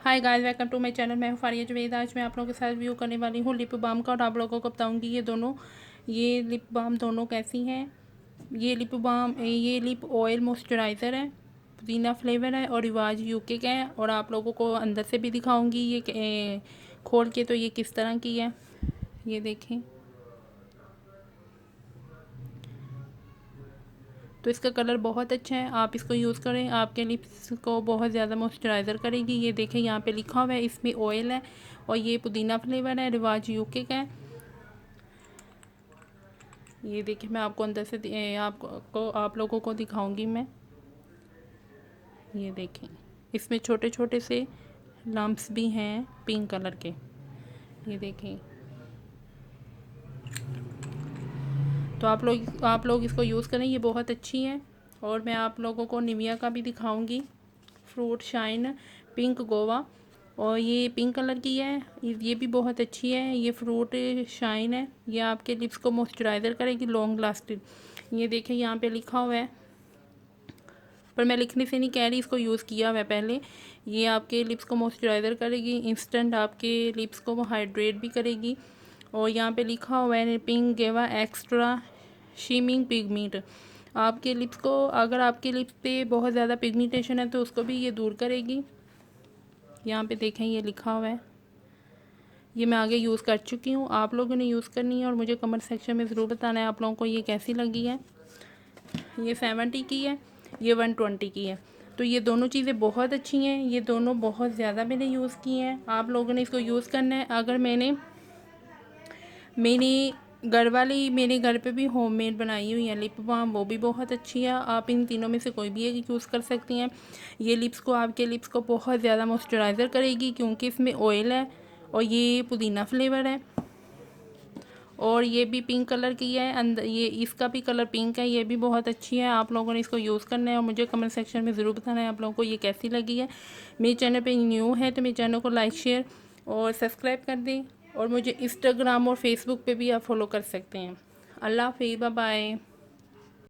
Hi guys, welcome to my channel. मैं हूँ फारिया जवेद। आज मैं आप लोगों के साथ रिव्यू करने वाली हूँ लिप बाम का और आप लोगों को बताऊँगी ये लिप बाम दोनों कैसी हैं। ये लिप ऑयल मॉइस्चराइज़र है, पुदीना फ्लेवर है और रिवाज यूके का है। और आप लोगों को अंदर से भी दिखाऊँगी ये खोल के तो ये किस तरह की है। ये देखें तो इसका कलर बहुत अच्छा है, आप इसको यूज़ करें, आपके लिप्स को बहुत ज़्यादा मॉइस्चराइज़र करेगी। ये देखें यहाँ पे लिखा हुआ है, इसमें ऑयल है और ये पुदीना फ्लेवर है, रिवाज यूके का है। ये देखिए मैं आपको अंदर से आप लोगों को दिखाऊंगी मैं। ये देखें इसमें छोटे छोटे से लम्प्स भी हैं पिंक कलर के। ये देखें तो आप लोग इसको यूज़ करें, ये बहुत अच्छी है। और मैं आप लोगों को निविया का भी दिखाऊंगी, फ्रूट शाइन पिंक गोवा, और ये पिंक कलर की है। ये भी बहुत अच्छी है, ये फ्रूट शाइन है। ये आपके लिप्स को मॉइस्चराइज़र करेगी, लॉन्ग लास्टिंग। ये देखें यहाँ पे लिखा हुआ है, पर मैं लिखने से नहीं कह रही, इसको यूज़ किया हुआ है पहले। ये आपके लिप्स को मॉइस्चराइज़र करेगी, इंस्टेंट आपके लिप्स को हाइड्रेट भी करेगी। और यहाँ पे लिखा हुआ है पिंक गेवा एक्स्ट्रा शीमिंग पिगमेंट। आपके लिप्स को, अगर आपके लिप्स पे बहुत ज़्यादा पिगमेंटेशन है तो उसको भी ये दूर करेगी। यहाँ पे देखें ये लिखा हुआ है। ये मैं आगे यूज़ कर चुकी हूँ, आप लोगों ने यूज़ करनी है और मुझे कमेंट सेक्शन में ज़रूर बताना है आप लोगों को ये कैसी लगी है। ये 70 की है, ये 120 की है। तो ये दोनों चीज़ें बहुत अच्छी हैं, ये दोनों बहुत ज़्यादा मैंने यूज़ की हैं। आप लोगों ने इसको यूज़ करना है। अगर मेरे घर पे भी होममेड बनाई हुई है लिप बाम, वो भी बहुत अच्छी है। आप इन तीनों में से कोई भी एक यूज़ कर सकती हैं। ये आपके लिप्स को बहुत ज़्यादा मॉइस्चराइज़र करेगी क्योंकि इसमें ऑयल है और ये पुदीना फ्लेवर है। और ये भी पिंक कलर की है, अंदर ये इसका भी कलर पिंक है। ये भी बहुत अच्छी है, आप लोगों ने इसको यूज़ करना है और मुझे कमेंट सेक्शन में ज़रूर बताना है आप लोगों को ये कैसी लगी है। मेरे चैनल पे न्यू है तो मेरे चैनल को लाइक शेयर और सब्सक्राइब कर दें। और मुझे इंस्टाग्राम और फेसबुक पे भी आप फॉलो कर सकते हैं। अल्लाह हाफ़िज़, बाय बाय।